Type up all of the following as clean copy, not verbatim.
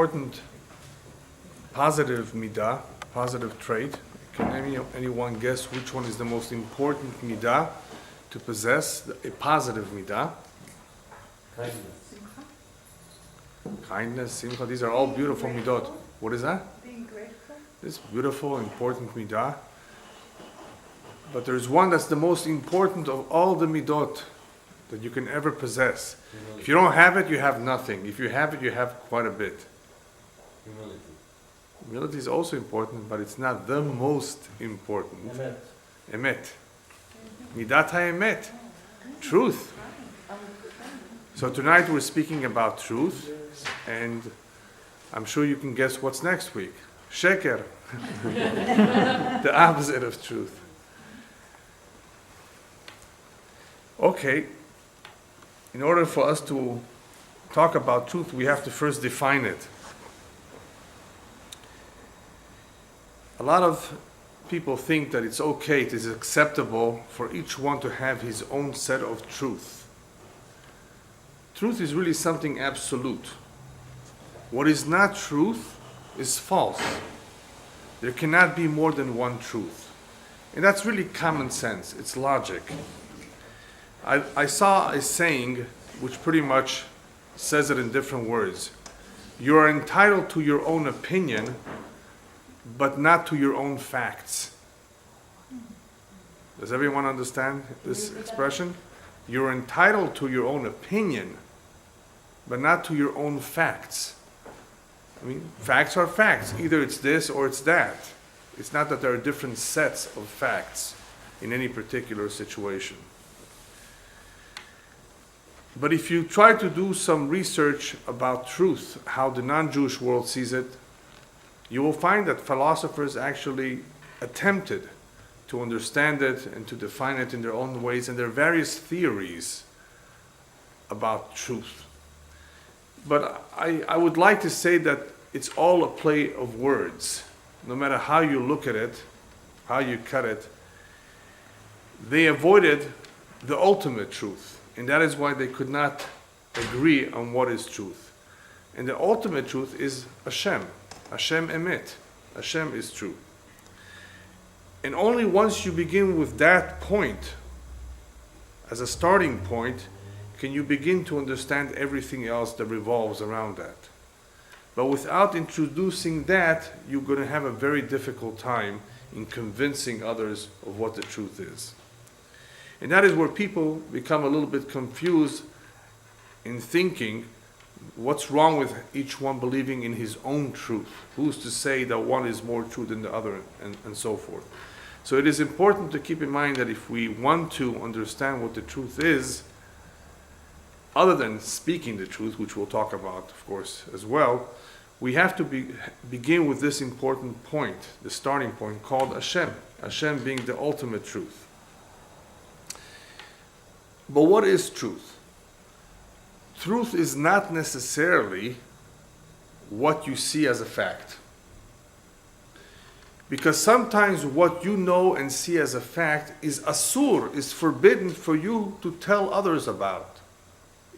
Important positive midah, positive trait. Can anyone guess which one is the most important midah to possess? A positive midah. Kindness, simcha. These are all beautiful midot. What is that? Being grateful. This beautiful, important midah. But there's one that's the most important of all the midot that you can ever possess. If you don't have it, you have nothing. If you have it, you have quite a bit. Humility. Humility is also important, but it's not the most important. Emet. Emet. Midat ha-emet. Truth. So tonight we're speaking about truth, and I'm sure you can guess what's next week. Sheker. The opposite of truth. Okay. In order for us to talk about truth, we have to first define it. A lot of people think that it's okay, it is acceptable for each one to have his own set of truth. Truth is really something absolute. What is not truth is false. There cannot be more than one truth. And that's really common sense, it's logic. I saw a saying which pretty much says it in different words. You are entitled to your own opinion, but not to your own facts. Does everyone understand this expression? You're entitled to your own opinion, but not to your own facts. I mean, facts are facts. Either it's this or it's that. It's not that there are different sets of facts in any particular situation. But if you try to do some research about truth, how the non-Jewish world sees it, you will find that philosophers actually attempted to understand it and to define it in their own ways, and there are various theories about truth. But I would like to say that it's all a play of words. No matter how you look at it, how you cut it, they avoided the ultimate truth. And that is why they could not agree on what is truth. And the ultimate truth is Hashem. Hashem emet. Hashem is true. And only once you begin with that point, as a starting point, can you begin to understand everything else that revolves around that. But without introducing that, you're going to have a very difficult time in convincing others of what the truth is. And that is where people become a little bit confused in thinking, what's wrong with each one believing in his own truth? Who's to say that one is more true than the other, and so forth. So it is important to keep in mind that if we want to understand what the truth is, other than speaking the truth, which we'll talk about, of course, as well, we have to begin with this important point, the starting point called Hashem. Hashem being the ultimate truth. But what is truth? Truth is not necessarily what you see as a fact. Because sometimes what you know and see as a fact is asur, is forbidden for you to tell others about.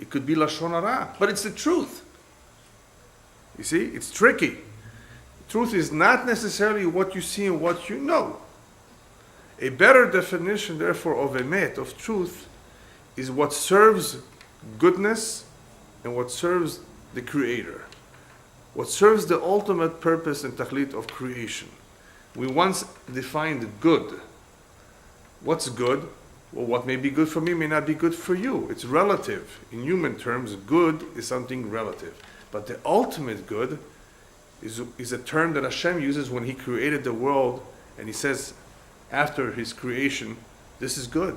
It could be lashon hara, but it's the truth. You see, it's tricky. Truth is not necessarily what you see and what you know. A better definition, therefore, of emet, of truth, is what serves goodness and what serves the Creator. What serves the ultimate purpose and tachlit of creation. We once defined good. What's good? Well, what may be good for me may not be good for you. It's relative. In human terms, good is something relative. But the ultimate good is a term that Hashem uses when He created the world, and He says, after His creation, this is good.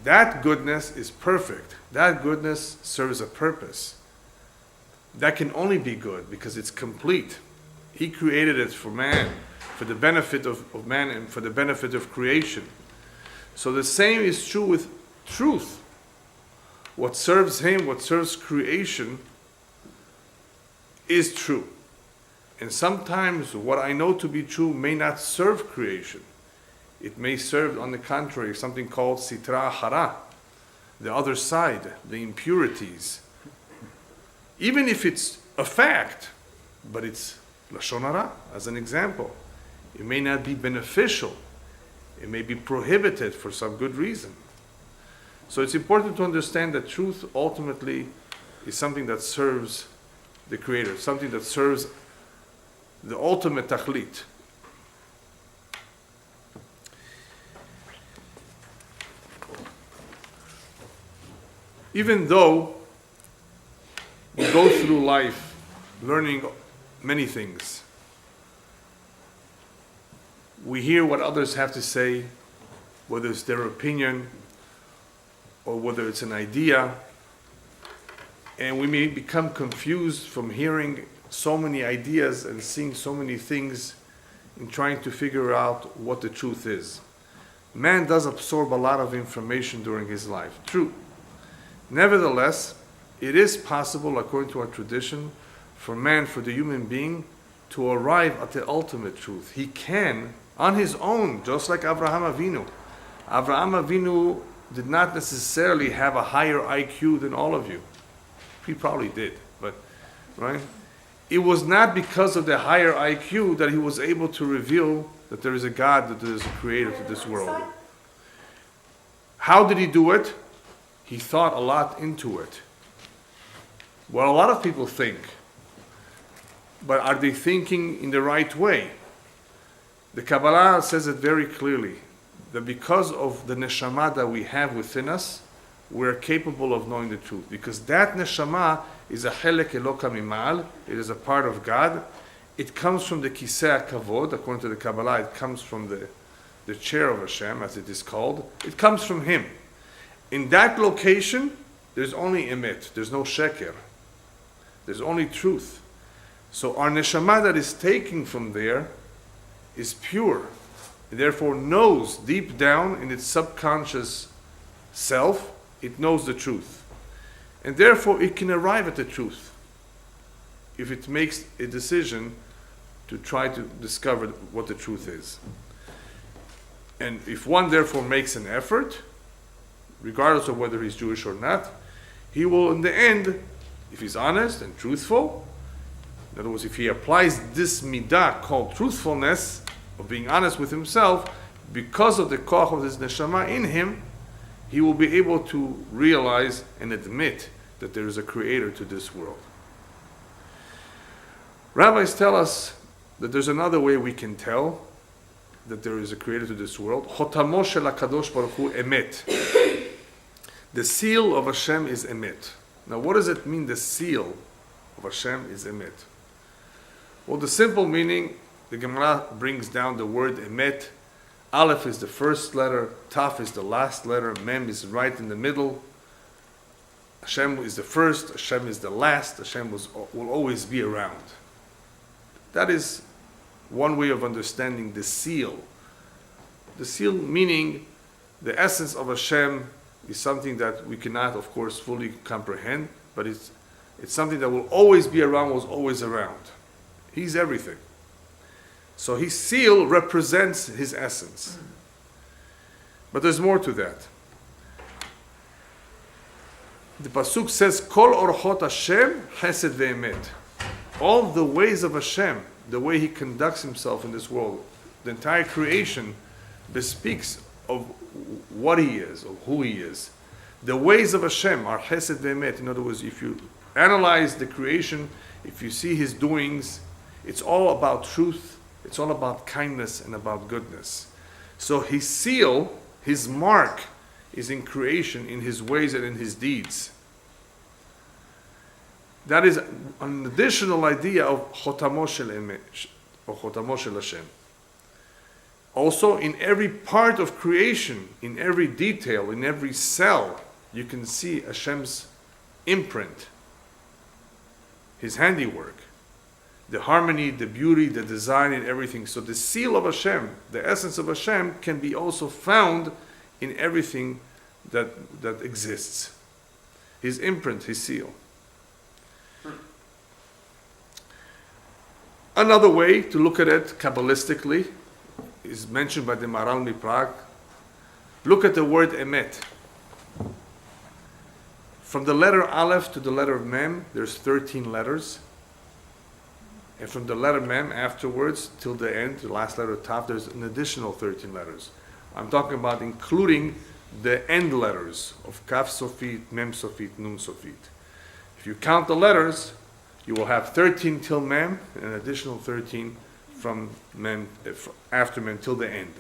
That goodness is perfect. That goodness serves a purpose. That can only be good because it's complete. He created it for man, for the benefit of man and for the benefit of creation. So the same is true with truth. What serves Him, what serves creation, is true. And sometimes what I know to be true may not serve creation. It may serve, on the contrary, something called sitra hara, the other side, the impurities. Even if it's a fact, but it's Lashon Hara, as an example. It may not be beneficial. It may be prohibited for some good reason. So it's important to understand that truth ultimately is something that serves the Creator, something that serves the ultimate tachlit. Even though we go through life learning many things, we hear what others have to say, whether it's their opinion or whether it's an idea, and we may become confused from hearing so many ideas and seeing so many things in trying to figure out what the truth is. Man does absorb a lot of information during his life, true. Nevertheless, it is possible, according to our tradition, for man, for the human being, to arrive at the ultimate truth. He can, on his own, just like Avraham Avinu. Avraham Avinu did not necessarily have a higher IQ than all of you. He probably did, but, right? It was not because of the higher IQ that he was able to reveal that there is a God, that there is a creator to this world. How did he do it? He thought a lot into it. Well, a lot of people think, but are they thinking in the right way? The Kabbalah says it very clearly, that because of the neshama that we have within us, we're capable of knowing the truth. Because that neshama is a chelek eloka mimal, it is a part of God. It comes from the kisei kavod, according to the Kabbalah, it comes from the chair of Hashem, as it is called. It comes from Him. In that location, there's only emet, there's no sheker. There's only truth. So our neshama that is taken from there is pure. It therefore knows deep down in its subconscious self, it knows the truth. And therefore it can arrive at the truth if it makes a decision to try to discover what the truth is. And if one therefore makes an effort, regardless of whether he's Jewish or not, he will in the end, if he's honest and truthful, in other words, if he applies this midah called truthfulness, of being honest with himself, because of the koach of his neshama in him, he will be able to realize and admit that there is a creator to this world. Rabbis tell us that there's another way we can tell that there is a creator to this world. Chotamo shel HaKadosh Baruch Hu emet. The seal of Hashem is emet. Now what does it mean, the seal of Hashem is emet? Well, the simple meaning, the Gemara brings down the word emet. Aleph is the first letter, Taf is the last letter, Mem is right in the middle. Hashem is the first, Hashem is the last, Hashem will always be around. That is one way of understanding the seal. The seal meaning the essence of Hashem is something that we cannot, of course, fully comprehend, but it's something that will always be around, was always around. He's everything. So his seal represents his essence. But there's more to that. The Pasuk says, Kol orchot Hashem chesed ve'emet. All the ways of Hashem, the way he conducts himself in this world, the entire creation bespeaks of what he is, of who he is. The ways of Hashem are chesed ve'emet. In other words, if you analyze the creation, if you see his doings, it's all about truth, it's all about kindness and about goodness. So his seal, his mark, is in creation, in his ways and in his deeds. That is an additional idea of Chotamo Shel Emet, or Chotamo Shel Hashem. Also, in every part of creation, in every detail, in every cell, you can see Hashem's imprint, his handiwork, the harmony, the beauty, the design, and everything. So the seal of Hashem, the essence of Hashem, can be also found in everything that exists. His imprint, his seal. Another way to look at it Kabbalistically is mentioned by the Maharal Prague. Look at the word emet. From the letter Aleph to the letter Mem, there's 13 letters. And from the letter Mem afterwards till the end, the last letter Tav, there's an additional 13 letters. I'm talking about including the end letters of Kaf Sofit, Mem Sofit, Nun Sofit. If you count the letters, you will have 13 till Mem and an additional 13 from Mem, after Mem till the end.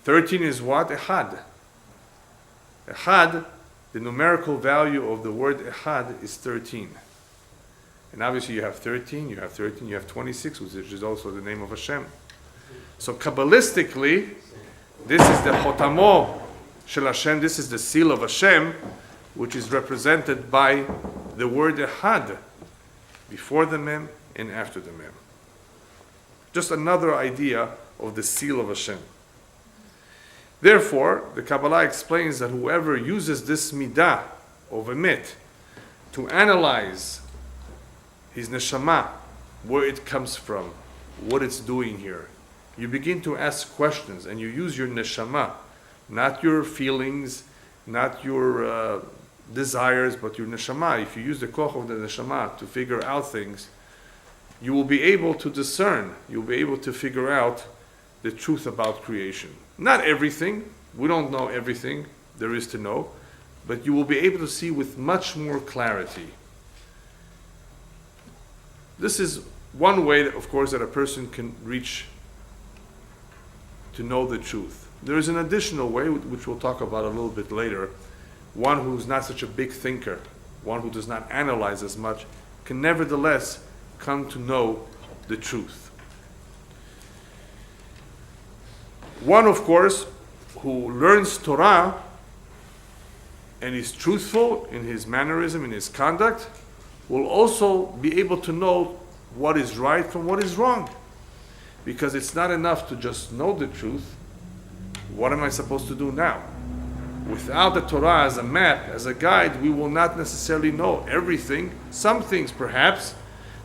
13 is what? Echad. Echad, the numerical value of the word Echad is 13. And obviously you have 13, you have 13, you have 26, which is also the name of Hashem. So Kabbalistically, this is the Chotamo Shel Hashem, this is the seal of Hashem, which is represented by the word Echad, before the Mem and after the Mem. Just another idea of the seal of Hashem. Therefore, the Kabbalah explains that whoever uses this midah of emet to analyze his neshama, where it comes from, what it's doing here, you begin to ask questions and you use your neshama, not your feelings, not your desires, but your neshama. If you use the koch of the neshama to figure out things, you will be able to discern, you'll be able to figure out the truth about creation. Not everything, we don't know everything there is to know, but you will be able to see with much more clarity. This is one way, of course, that a person can reach to know the truth. There is an additional way, which we'll talk about a little bit later. One who's not such a big thinker, one who does not analyze as much, can nevertheless come to know the truth. One, of course, who learns Torah and is truthful in his mannerism, in his conduct, will also be able to know what is right from what is wrong. Because it's not enough to just know the truth. What am I supposed to do now? Without the Torah as a map, as a guide, we will not necessarily know everything. Some things, perhaps,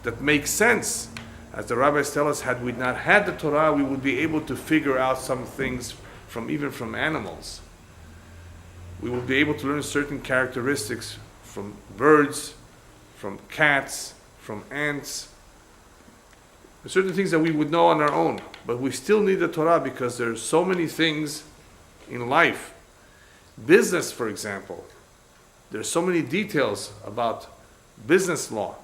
that make sense. As the rabbis tell us, had we not had the Torah, we would be able to figure out some things even from animals. We will be able to learn certain characteristics from birds, from cats, from ants. There's certain things that we would know on our own, but we still need the Torah because there are so many things in life. Business, for example. There's so many details about business law.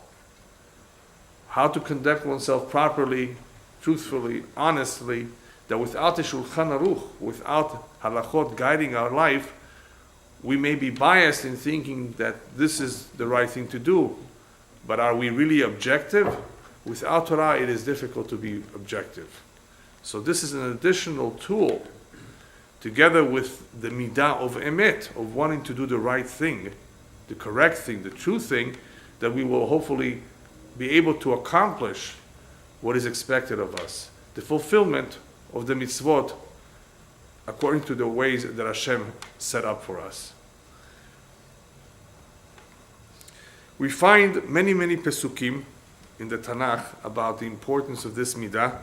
How to conduct oneself properly, truthfully, honestly, that without the Shulchan Aruch, without halachot guiding our life, we may be biased in thinking that this is the right thing to do. But are we really objective? Without Torah, it is difficult to be objective. So this is an additional tool, together with the midah of emet, of wanting to do the right thing, the correct thing, the true thing, that we will hopefully be able to accomplish what is expected of us. The fulfillment of the mitzvot according to the ways that Hashem set up for us. We find many, many pesukim in the Tanakh about the importance of this midah,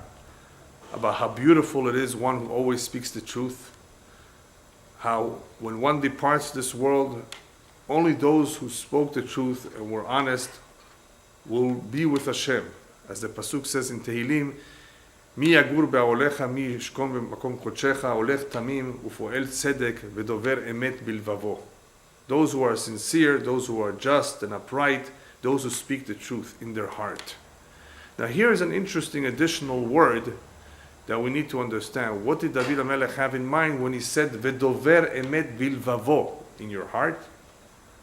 about how beautiful it is, one who always speaks the truth, how when one departs this world, only those who spoke the truth and were honest will be with Hashem. As the pasuk says in Tehillim, Mi yagur be'aolecha, mi yishkom b'makom kodshecha, olech tamim, ufoel tzedek, v'dover emet bilvavo. Those who are sincere, those who are just and upright, those who speak the truth in their heart. Now here is an interesting additional word that we need to understand. What did David HaMelech have in mind when he said, v'dover emet bilvavo, in your heart?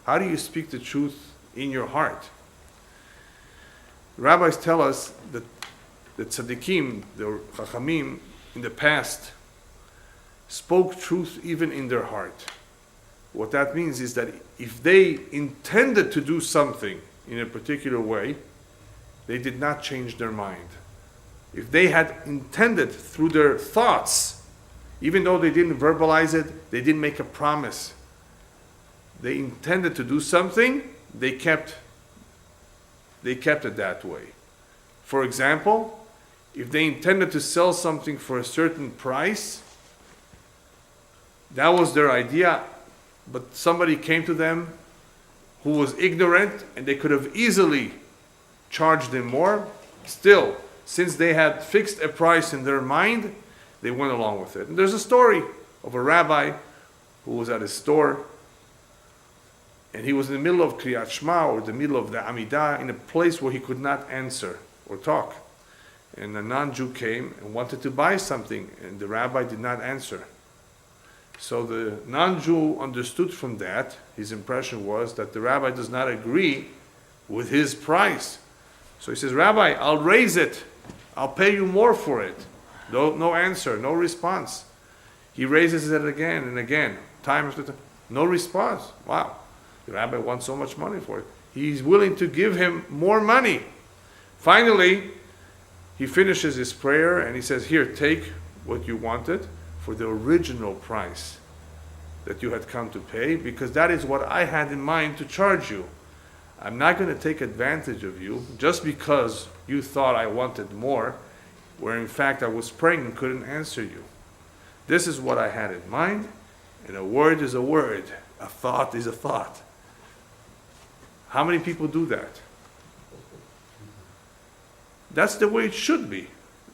How do you speak the truth in your heart? Rabbis tell us that the tzaddikim, the chachamim in the past, spoke truth even in their heart. What that means is that if they intended to do something in a particular way, they did not change their mind. If they had intended through their thoughts, even though they didn't verbalize it, they didn't make a promise, they intended to do something, they kept it that way. For example, if they intended to sell something for a certain price, that was their idea, but somebody came to them who was ignorant and they could have easily charged them more, Still, since they had fixed a price in their mind, they went along with it. And there's a story of a rabbi who was at his store, and he was in the middle of Kriyat Shema, or the middle of the Amidah, in a place where he could not answer or talk. And a non-Jew came and wanted to buy something, and the rabbi did not answer. So the non-Jew understood from that, his impression was that the rabbi does not agree with his price. So he says, Rabbi, I'll raise it. I'll pay you more for it. No answer, no response. He raises it again and again, time after time. No response. Wow, the rabbi wants so much money for it. He's willing to give him more money. Finally, he finishes his prayer and he says, here, take what you wanted for the original price that you had come to pay, because that is what I had in mind to charge you. I'm not going to take advantage of you just because you thought I wanted more, where in fact I was praying and couldn't answer you. This is what I had in mind, and a word is a word, a thought is a thought. How many people do that? That's the way it should be.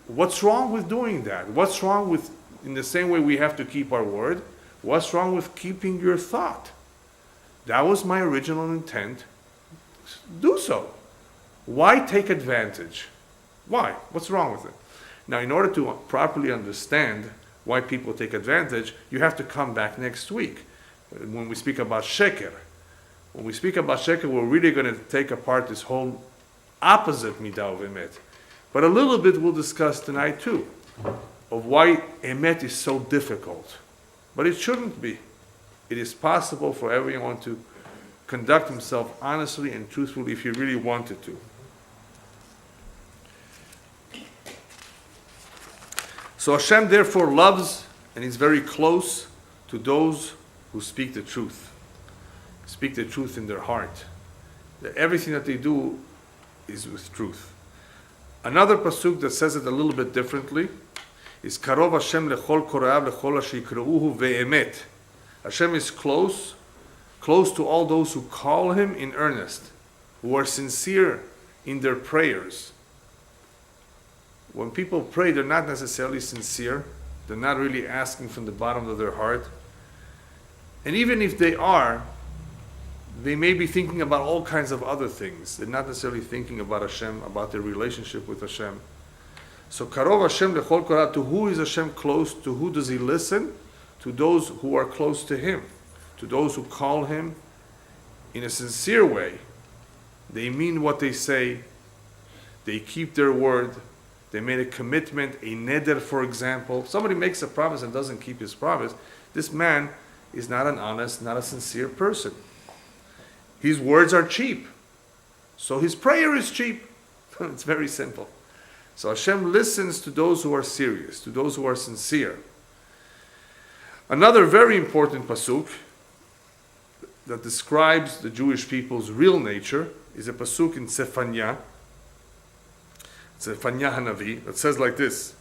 What's wrong with doing that? What's wrong with, in the same way we have to keep our word, what's wrong with keeping your thought? That was my original intent. Do so. Why take advantage? Why? What's wrong with it? Now, in order to properly understand why people take advantage, you have to come back next week when we speak about sheker. When we speak about sheker, we're really going to take apart this whole opposite midah of emet. But a little bit we'll discuss tonight too, of why emet is so difficult. But it shouldn't be. It is possible for everyone to conduct himself honestly and truthfully if he really wanted to. So Hashem therefore loves and is very close to those who speak the truth. Speak the truth in their heart. That everything that they do is with truth. Another pasuk that says it a little bit differently is Karov Hashem lechol korav lechol ashikreuhu ve'emet. Hashem is close to all those who call him in earnest, who are sincere in their prayers. When people pray, they're not necessarily sincere. They're not really asking from the bottom of their heart. And even if they are, they may be thinking about all kinds of other things. They're not necessarily thinking about Hashem, about their relationship with Hashem. So, Karov Hashem lechol korav, to who is Hashem close? To who does he listen? To those who are close to him. To those who call him in a sincere way. They mean what they say. They keep their word. They made a commitment, a neder, for example. Somebody makes a promise and doesn't keep his promise. This man is not an honest, not a sincere person. His words are cheap. So his prayer is cheap. It's very simple. So Hashem listens to those who are serious, to those who are sincere. Another very important pasuk that describes the Jewish people's real nature is a pasuk in Zephaniah. Zephaniah Hanavi, that says like this: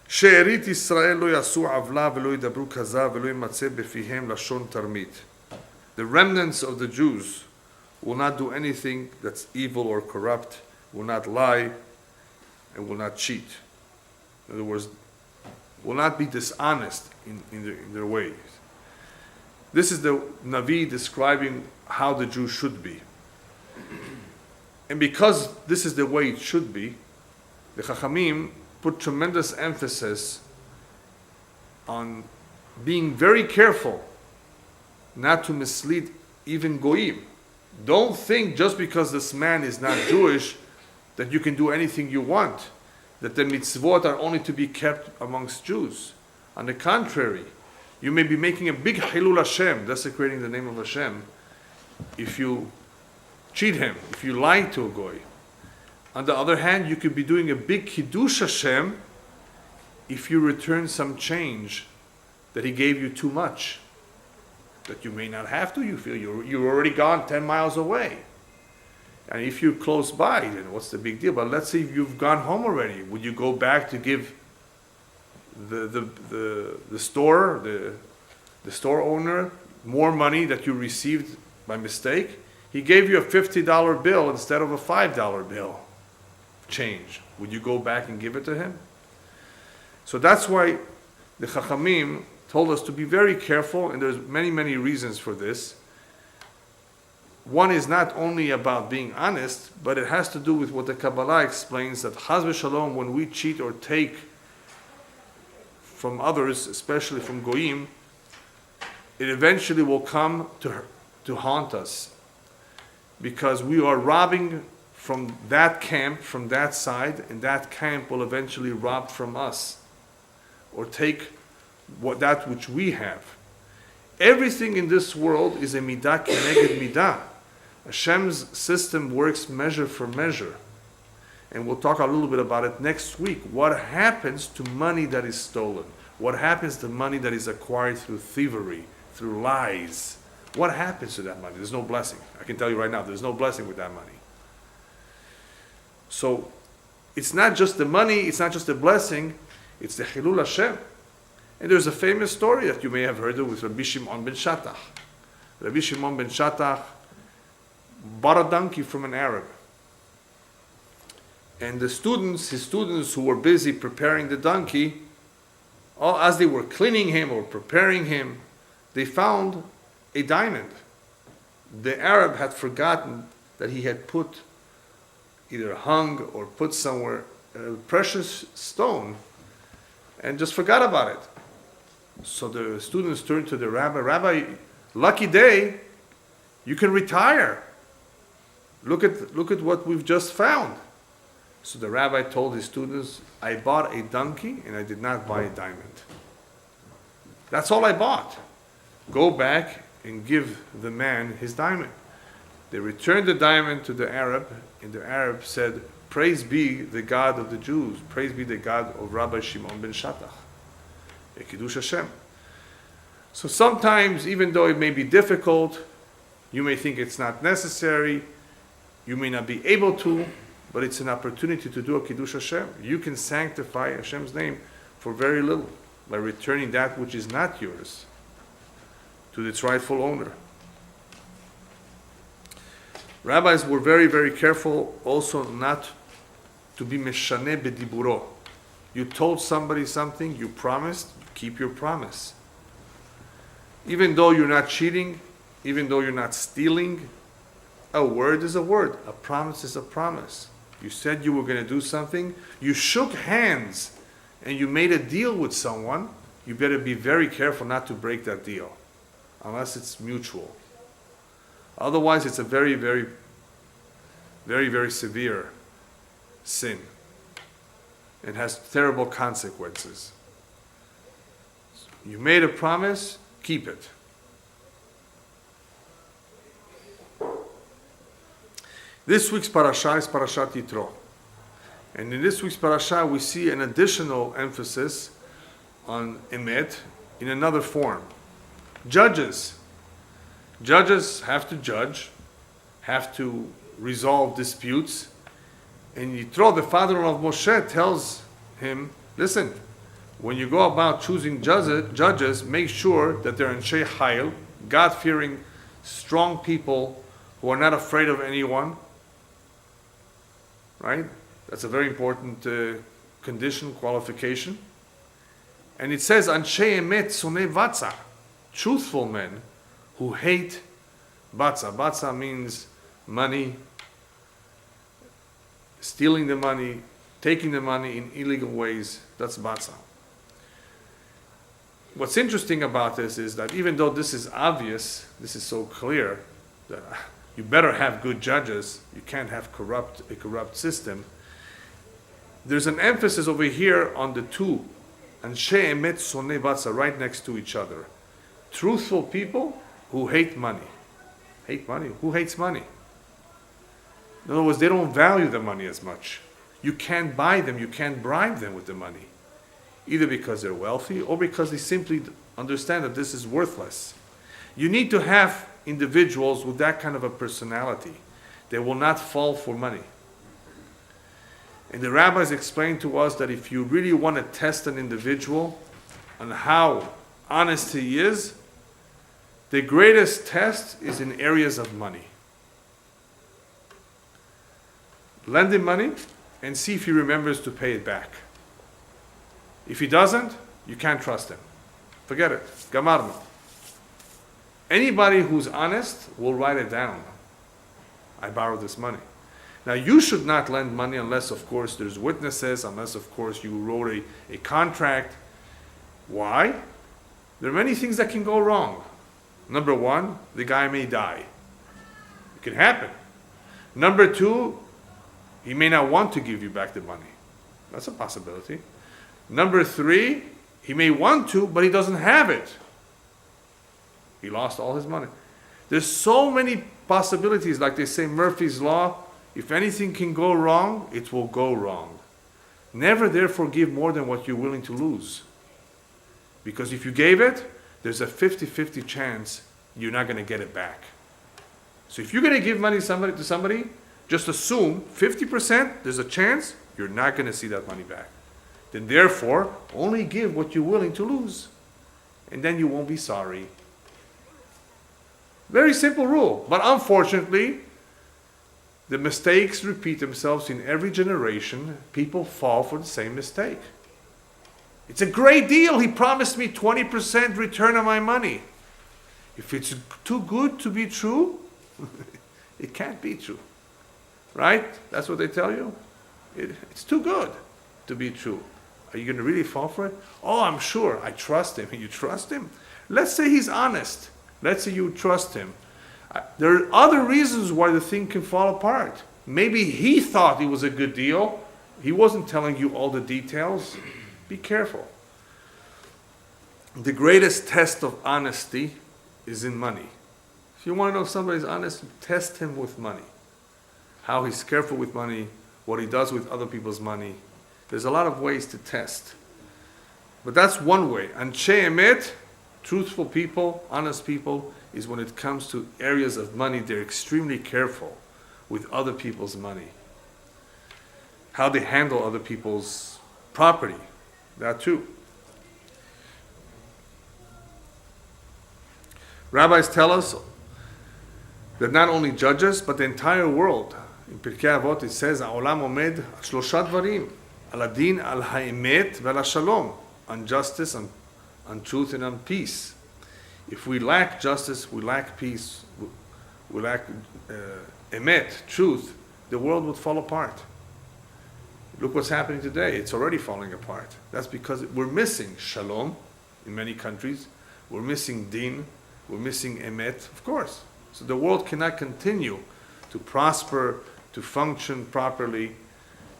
She'erit Yisrael lo yasu avla velo yidabru kazav velo yimatzeh befihem lashon tarmit. The remnants of the Jews will not do anything that's evil or corrupt, will not lie, and will not cheat. In other words, will not be dishonest in their ways. This is the Navi describing how the Jews should be. And because this is the way it should be, the Chachamim put tremendous emphasis on being very careful not to mislead even Goyim. Don't think just because this man is not Jewish that you can do anything you want, that the mitzvot are only to be kept amongst Jews. On the contrary, you may be making a big Hilul Hashem, desecrating the name of Hashem, if you cheat him, if you lie to a Goy. On the other hand, you could be doing a big Kiddush Hashem if you return some change that he gave you too much, that you may not have to. You feel you're already gone 10 miles away. And if you're close by, then what's the big deal? But let's say you've gone home already. Would you go back to give the store owner more money that you received by mistake? He gave you a $50 bill instead of a $5 bill. Of change? Would you go back and give it to him? So that's why the Chachamim told us to be very careful, and there's many, many reasons for this. One is not only about being honest, but it has to do with what the Kabbalah explains, that Chaz v'Shalom, when we cheat or take from others, especially from Goyim, it eventually will come to haunt us. Because we are robbing from that camp, from that side, and that camp will eventually rob from us, or take that which we have. Everything in this world is a midah keneged midah. Hashem's system works measure for measure. And we'll talk a little bit about it next week. What happens to money that is stolen? What happens to money that is acquired through thievery, through lies? What happens to that money? There's no blessing. I can tell you right now, there's no blessing with that money. So, it's not just the money, it's not just the blessing, it's the Chilul Hashem. And there's a famous story that you may have heard of with Rabbi Shimon ben Shattach. Rabbi Shimon ben Shattach bought a donkey from an Arab. And his students who were busy preparing the donkey, as they were cleaning him or preparing him, they found a diamond. The Arab had forgotten that he had put, either hung or put somewhere, a precious stone, and just forgot about it. So the students turned to the rabbi, "Rabbi, lucky day, you can retire. Look at what we've just found." So the rabbi told his students, "I bought a donkey and I did not buy a diamond. That's all I bought. Go back and give the man his diamond." They returned the diamond to the Arab, and the Arab said, "Praise be the God of the Jews. Praise be the God of Rabbi Shimon ben Shattach. Kiddush Hashem." So sometimes, even though it may be difficult, you may think it's not necessary, you may not be able to, but it's an opportunity to do a Kiddush Hashem. You can sanctify Hashem's name for very little by returning that which is not yours to its rightful owner. Rabbis were very, very careful also not to be meshaneh bediburo. You told somebody something, you promised, keep your promise. Even though you're not cheating, even though you're not stealing, a word is a word, a promise is a promise. You said you were going to do something, you shook hands, and you made a deal with someone, you better be very careful not to break that deal, unless it's mutual. Otherwise, it's a very, very, very, very severe sin. It has terrible consequences. You made a promise, keep it. This week's parasha is Parashat Yitro. And in this week's parasha, we see an additional emphasis on emet in another form. Judges. Judges have to judge, have to resolve disputes. And Yitro, the father of Moshe, tells him, listen, when you go about choosing judges, make sure that they're Anshei Chayil, God-fearing, strong people who are not afraid of anyone. Right? That's a very important condition, qualification. And it says, Anshei Emet Sonei Vatza, truthful men who hate Batza. Batza means money, stealing the money, taking the money in illegal ways. That's Batza. What's interesting about this is that even though this is obvious, this is so clear, that you better have good judges, you can't have a corrupt system, there's an emphasis over here on the two, Anshei Emet Sonei Batza, right next to each other. Truthful people who hate money. Hate money? Who hates money? In other words, they don't value the money as much. You can't buy them, you can't bribe them with the money. Either because they're wealthy or because they simply understand that this is worthless. You need to have individuals with that kind of a personality. They will not fall for money. And the rabbis explained to us that if you really want to test an individual on how honest he is, the greatest test is in areas of money. Lend him money, and see if he remembers to pay it back. If he doesn't, you can't trust him. Forget it. Gamarno. Anybody who's honest will write it down. I borrowed this money. Now, you should not lend money unless, of course, there's witnesses, unless, of course, you wrote a contract. Why? There are many things that can go wrong. Number one, the guy may die. It can happen. Number two, he may not want to give you back the money. That's a possibility. Number three, he may want to, but he doesn't have it. He lost all his money. There's so many possibilities, like they say, Murphy's Law. If anything can go wrong, it will go wrong. Never therefore give more than what you're willing to lose. Because if you gave it, there's a 50-50 chance you're not going to get it back. So if you're going to give money to somebody, just assume 50% there's a chance you're not going to see that money back. Then therefore, only give what you're willing to lose. And then you won't be sorry. Very simple rule. But unfortunately, the mistakes repeat themselves in every generation. People fall for the same mistake. It's a great deal. He promised me 20% return on my money. If it's too good to be true, it can't be true. Right? That's what they tell you. It's too good to be true. Are you going to really fall for it? Oh, I'm sure. I trust him. You trust him? Let's say he's honest. Let's say you trust him. There are other reasons why the thing can fall apart. Maybe he thought it was a good deal. He wasn't telling you all the details. Be careful. The greatest test of honesty is in money. If you want to know if somebody's honest, test him with money. How he's careful with money, what he does with other people's money. There's a lot of ways to test. But that's one way. Anshe emet, truthful people, honest people, is when it comes to areas of money, they're extremely careful with other people's money. How they handle other people's property. That too. Rabbis tell us that not only judges, but the entire world. In Pirkei Avot it says, "Ha'olam omed al shlosha dvarim, al adin, al ha'emet, ve'al ha'shalom," on justice, on truth, and on peace. If we lack justice, we lack peace, we lack emet, truth, the world would fall apart. Look what's happening today. It's already falling apart. That's because we're missing shalom in many countries. We're missing din. We're missing emet, of course. So the world cannot continue to prosper, to function properly,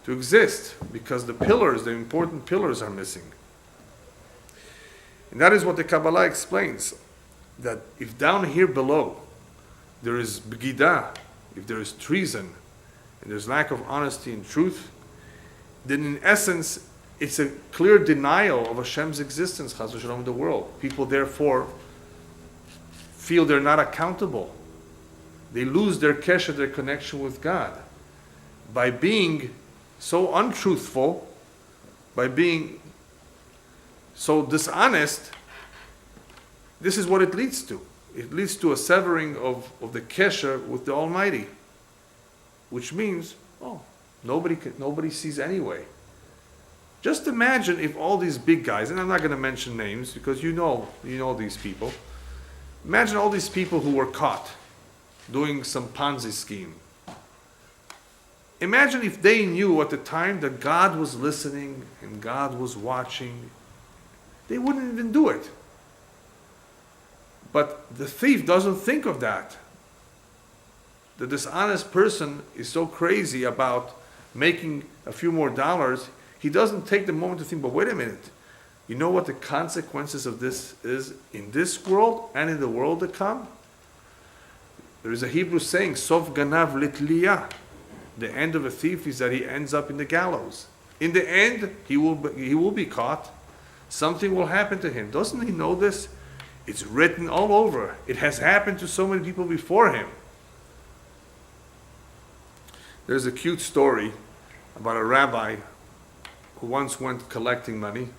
to exist, because the pillars, the important pillars, are missing. And that is what the Kabbalah explains, that if down here below there is b'gida, if there is treason, and there's lack of honesty and truth, then in essence, it's a clear denial of Hashem's existence, Chas v'Shalom, in the world. People therefore feel they're not accountable. They lose their kesher, their connection with God. By being so untruthful, by being so dishonest, this is what it leads to. It leads to a severing of the kesher with the Almighty. Which means, nobody sees anyway. Just imagine if all these big guys, and I'm not going to mention names because you know these people. Imagine all these people who were caught doing some Ponzi scheme. Imagine if they knew at the time that God was listening and God was watching. They wouldn't even do it. But the thief doesn't think of that. The dishonest person is so crazy about making a few more dollars, he doesn't take the moment to think, but wait a minute, you know what the consequences of this is in this world and in the world to come? There is a Hebrew saying, Sof ganav litliya. The end of a thief is that he ends up in the gallows. In the end, he will be caught. Something will happen to him. Doesn't he know this? It's written all over. It has happened to so many people before him. There's a cute story about a rabbi who once went collecting money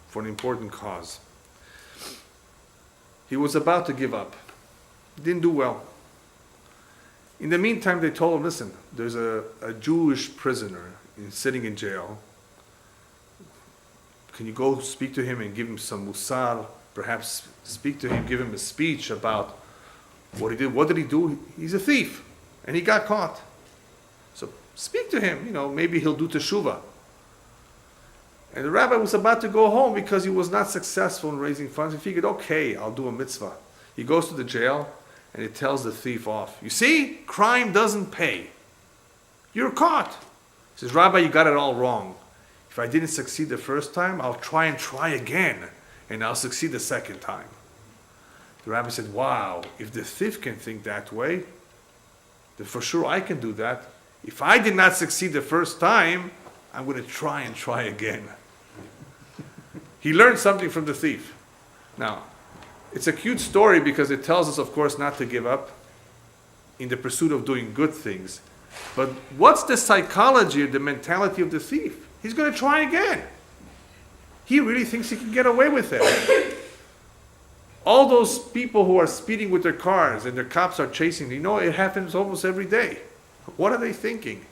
for an important cause. He was about to give up. He didn't do well. In the meantime, they told him, listen, there's a Jewish prisoner sitting in jail. Can you go speak to him and give him some musar? Perhaps speak to him, give him a speech about what he did. What did he do? He's a thief, and he got caught. So speak to him. Maybe he'll do teshuvah. And the rabbi was about to go home because he was not successful in raising funds. He figured, okay, I'll do a mitzvah. He goes to the jail, and he tells the thief off. You see, crime doesn't pay. You're caught. He says, Rabbi, you got it all wrong. If I didn't succeed the first time, I'll try again, and I'll succeed the second time. The rabbi said, wow, if the thief can think that way, then for sure I can do that. If I did not succeed the first time, I'm going to try again. He learned something from the thief. Now, it's a cute story because it tells us, of course, not to give up in the pursuit of doing good things. But what's the psychology or the mentality of the thief? He's going to try again. He really thinks he can get away with it. All those people who are speeding with their cars and their cops are chasing them, it happens almost every day. What are they thinking?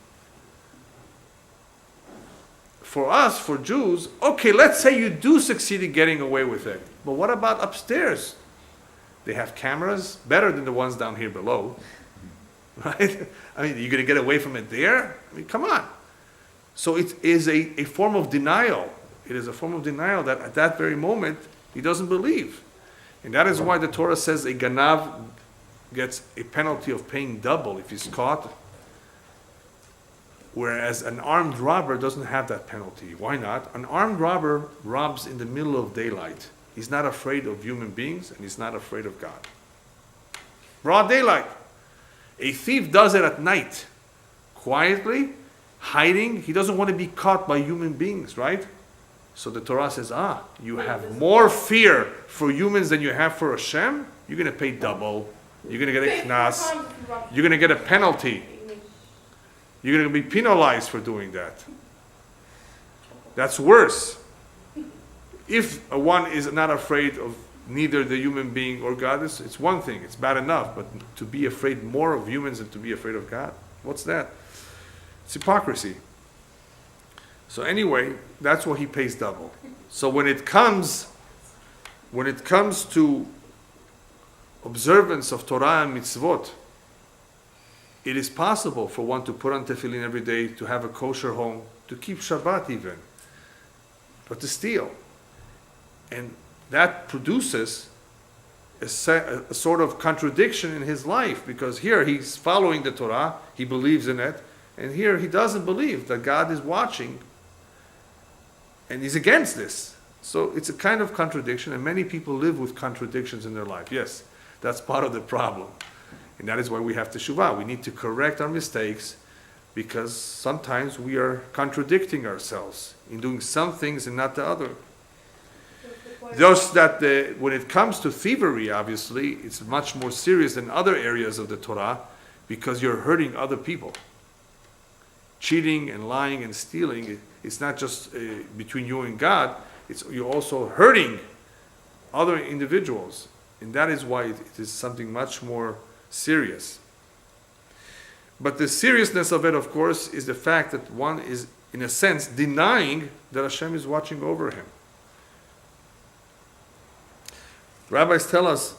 For us, for Jews, okay, let's say you do succeed in getting away with it. But what about upstairs? They have cameras, better than the ones down here below. Right? You're going to get away from it there? Come on. So it is a form of denial. It is a form of denial that at that very moment, he doesn't believe. And that is why the Torah says a ganav gets a penalty of paying double if he's caught. Whereas an armed robber doesn't have that penalty. Why not? An armed robber robs in the middle of daylight. He's not afraid of human beings, and he's not afraid of God. Broad daylight. A thief does it at night, quietly, hiding. He doesn't want to be caught by human beings, right? So the Torah says, you have more fear for humans than you have for Hashem? You're going to pay double. You're going to get a knas. You're going to get a penalty. You're going to be penalized for doing that. That's worse. If one is not afraid of neither the human being or God, it's one thing. It's bad enough. But to be afraid more of humans than to be afraid of God, what's that? It's hypocrisy. So anyway, that's why he pays double. So when it comes to observance of Torah and mitzvot, it is possible for one to put on tefillin every day, to have a kosher home, to keep Shabbat even, but to steal. And that produces a sort of contradiction in his life, because here he's following the Torah, he believes in it, and here he doesn't believe that God is watching, and he's against this. So it's a kind of contradiction, and many people live with contradictions in their life. Yes, that's part of the problem. And that is why we have teshuvah. We need to correct our mistakes, because sometimes we are contradicting ourselves in doing some things and not the other. Just that when it comes to thievery, obviously, it's much more serious than other areas of the Torah, because you're hurting other people. Cheating and lying and stealing, it's not just between you and God, you're also hurting other individuals. And that is why it is something much more serious. But the seriousness of it, of course, is the fact that one is, in a sense, denying that Hashem is watching over him. Rabbis tell us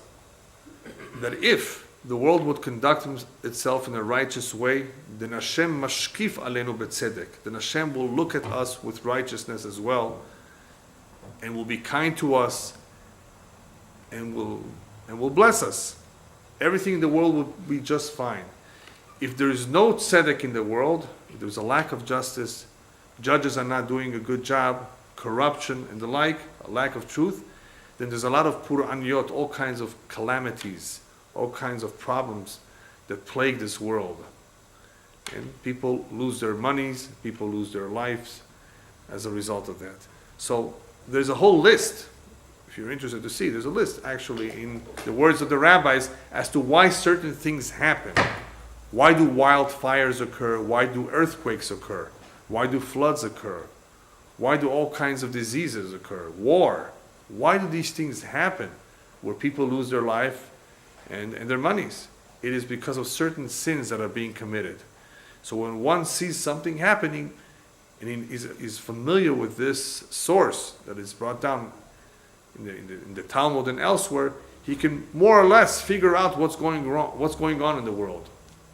that if the world would conduct itself in a righteous way, then Hashem mashkif aleinu betzedek. Then Hashem will look at us with righteousness as well, and will be kind to us, and will bless us. Everything in the world would be just fine. If there is no tzedek in the world, if there's a lack of justice, judges are not doing a good job, corruption and the like, a lack of truth, then there's a lot of pur'aniyot, all kinds of calamities, all kinds of problems that plague this world. And people lose their monies, people lose their lives as a result of that. So there's a whole list. If you're interested to see, there's a list actually in the words of the rabbis as to why certain things happen. Why do wildfires occur? Why do earthquakes occur? Why do floods occur? Why do all kinds of diseases occur? War. Why do these things happen where people lose their life and their monies? It is because of certain sins that are being committed. So when one sees something happening, and he's familiar with this source that is brought down in the Talmud and elsewhere, he can more or less figure out what's going on in the world.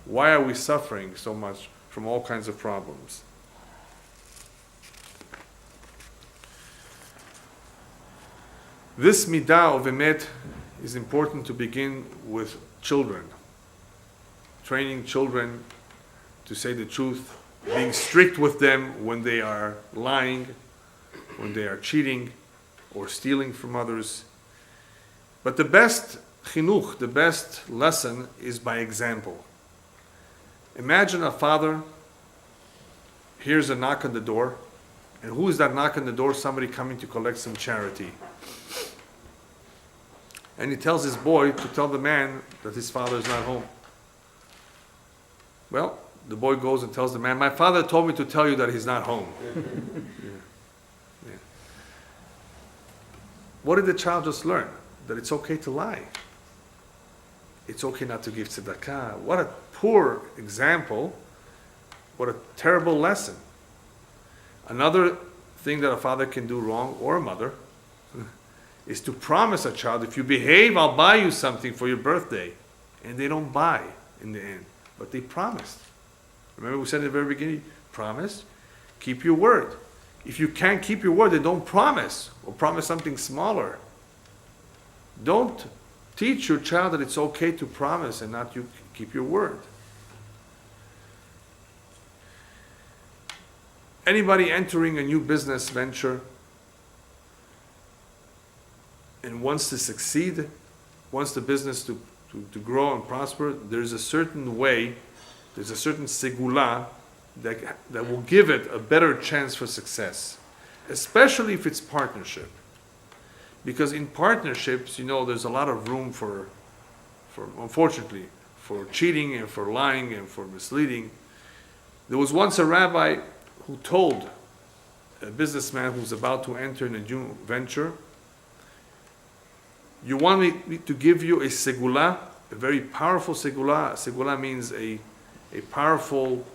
Why are we suffering so much from all kinds of problems? This midah of emet is important to begin with children. Training children to say the truth, being strict with them when they are lying, when they are cheating or stealing from others. But the best chinuch, the best lesson, is by example. Imagine a father hears a knock on the door, and who is that knock on the door? Somebody coming to collect some charity. And he tells his boy to tell the man that his father is not home. Well, the boy goes and tells the man, my father told me to tell you that he's not home. Yeah. What did the child just learn? That it's okay to lie. It's okay not to give tzedakah. What a poor example. What a terrible lesson. Another thing that a father can do wrong, or a mother, is to promise a child, if you behave, I'll buy you something for your birthday. And they don't buy in the end. But they promised. Remember we said in the very beginning, promise, keep your word. If you can't keep your word, then don't promise, or promise something smaller. Don't teach your child that it's okay to promise and not you keep your word. Anybody entering a new business venture and wants to succeed, wants the business to grow and prosper, there's a certain way, there's a certain segula that will give it a better chance for success, especially if it's partnership. Because in partnerships, there's a lot of room for unfortunately, for cheating and for lying and for misleading. There was once a rabbi who told a businessman who's about to enter in a new venture, you want me to give you a segula, a very powerful segula. Segula means a powerful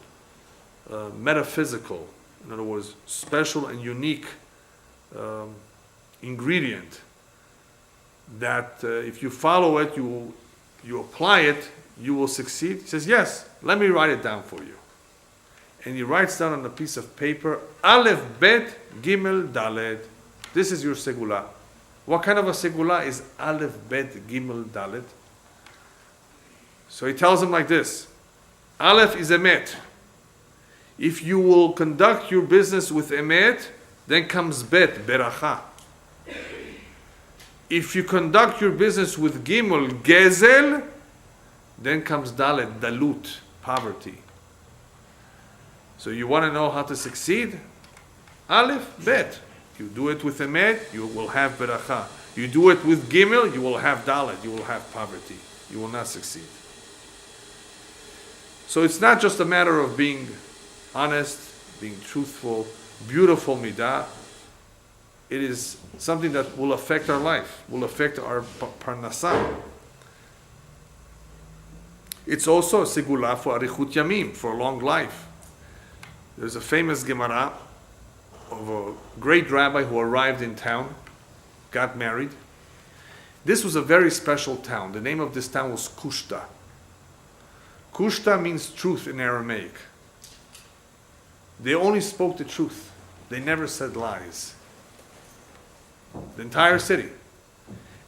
metaphysical, in other words, special and unique ingredient that if you follow it, you apply it, you will succeed. He says, yes, let me write it down for you. And he writes down on a piece of paper, Aleph, Bet, Gimel, Dalet. This is your segula. What kind of a segula is Aleph, Bet, Gimel, Dalet? So he tells him like this. Aleph is emet. If you will conduct your business with emet, then comes Bet, Beracha. If you conduct your business with Gimel, Gezel, then comes Dalet, Dalut, poverty. So you want to know how to succeed? Aleph, Bet. You do it with emet, you will have beracha. You do it with Gimel, you will have Dalet, you will have poverty. You will not succeed. So it's not just a matter of being honest, being truthful, beautiful midah. It is something that will affect our life, will affect our parnasah. It's also a segula for arichut yamim, for a long life. There's a famous Gemara of a great rabbi who arrived in town, got married. This was a very special town. The name of this town was Kushta. Kushta means truth in Aramaic. They only spoke the truth. They never said lies. The entire city.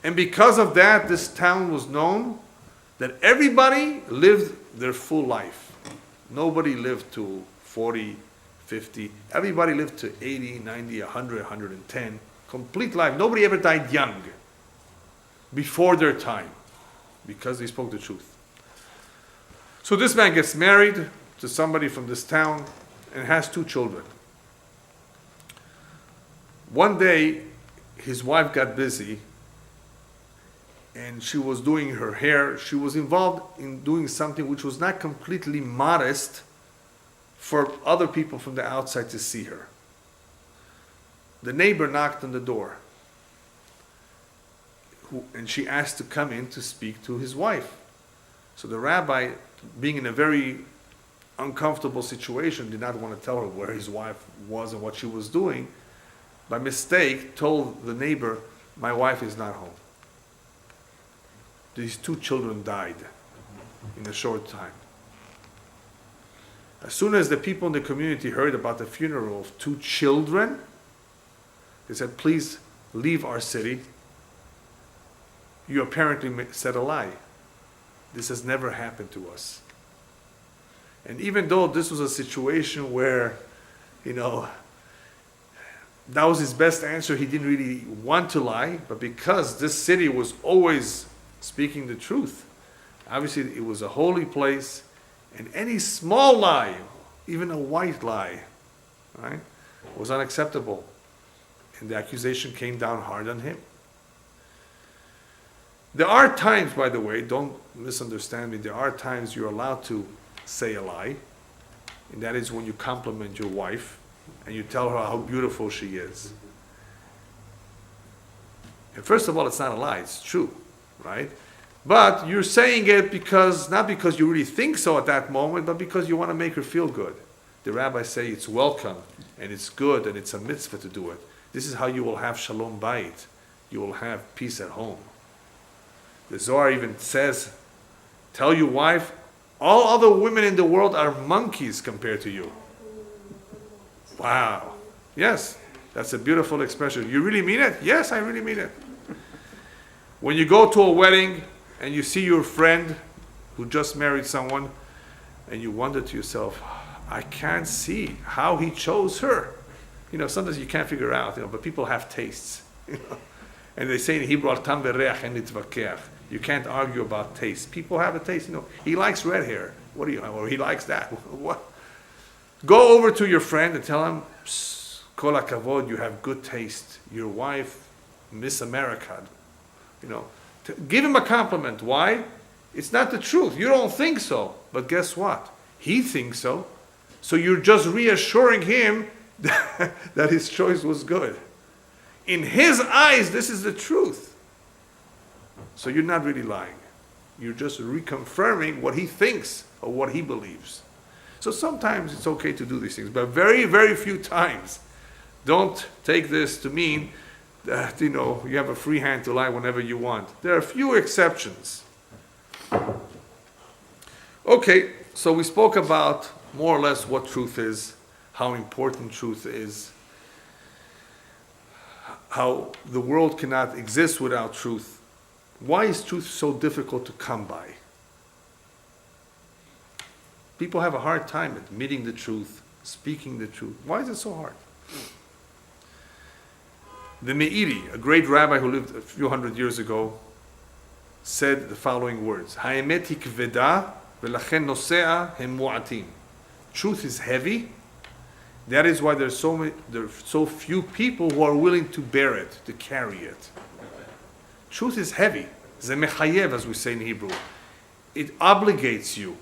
And because of that, this town was known that everybody lived their full life. Nobody lived to 40, 50. Everybody lived to 80, 90, 100, 110. Complete life. Nobody ever died young before their time because they spoke the truth. So this man gets married to somebody from this town and has 2 children. One day, his wife got busy and she was doing her hair. She was involved in doing something which was not completely modest for other people from the outside to see her. The neighbor knocked on the door and she asked to come in to speak to his wife. So the rabbi, being in a very uncomfortable situation, did not want to tell her where his wife was and what she was doing, by mistake told the neighbor, my wife is not home. These 2 children died in a short time. As soon as the people in the community heard about the funeral of 2 children, they said, please leave our city. You apparently said a lie. This has never happened to us. And even though this was a situation where, that was his best answer, he didn't really want to lie, but because this city was always speaking the truth, obviously it was a holy place, and any small lie, even a white lie, right, was unacceptable. And the accusation came down hard on him. There are times, by the way, don't misunderstand me, there are times you're allowed to say a lie, and that is when you compliment your wife and you tell her how beautiful she is. And first of all, it's not a lie, it's true, right? But you're saying it not because you really think so at that moment, but because you want to make her feel good. The rabbis say it's welcome, and it's good, and it's a mitzvah to do it. This is how you will have shalom bayit. You will have peace at home. The Zohar even says, tell your wife, all other women in the world are monkeys compared to you. Wow. Yes, that's a beautiful expression. You really mean it? Yes, I really mean it. When you go to a wedding and you see your friend who just married someone, and you wonder to yourself, I can't see how he chose her. Sometimes you can't figure out, but people have tastes. And they say in Hebrew, "Tam bereach en nitvakeach." You can't argue about taste. People have a taste. He likes red hair. What do you? Or he likes that. What? Go over to your friend and tell him, "Kol hakavod, you have good taste. Your wife, Miss America." Give him a compliment. Why? It's not the truth. You don't think so. But guess what? He thinks so. So you're just reassuring him that his choice was good. In his eyes, this is the truth. So you're not really lying. You're just reconfirming what he thinks or what he believes. So sometimes it's okay to do these things, but very, very few times. Don't take this to mean that, you have a free hand to lie whenever you want. There are a few exceptions. Okay, so we spoke about more or less what truth is, how important truth is, how the world cannot exist without truth. Why is truth so difficult to come by? People have a hard time admitting the truth, speaking the truth. Why is it so hard? The Meiri, a great rabbi who lived a few hundred years ago, said the following words: "Ha'emet hi kveda v'lachen nosea hem mu'atim." Truth is heavy. That is why there are so few people who are willing to bear it, to carry it. Truth is heavy. Ze mechayev, as we say in Hebrew. It obligates you.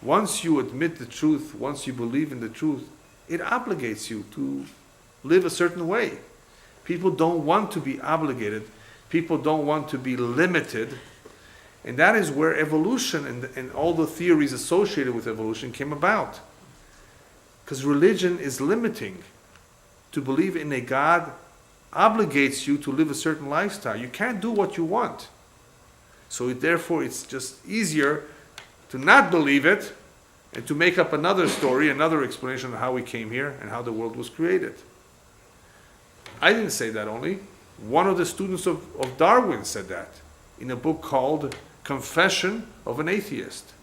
Once you admit the truth, once you believe in the truth, it obligates you to live a certain way. People don't want to be obligated. People don't want to be limited. And that is where evolution and all the theories associated with evolution came about. Because religion is limiting. To believe in a God obligates you to live a certain lifestyle. You can't do what you want. So therefore it's just easier to not believe it and to make up another story, another explanation of how we came here and how the world was created. I didn't say that only. One of the students of Darwin said that in a book called Confession of an Atheist.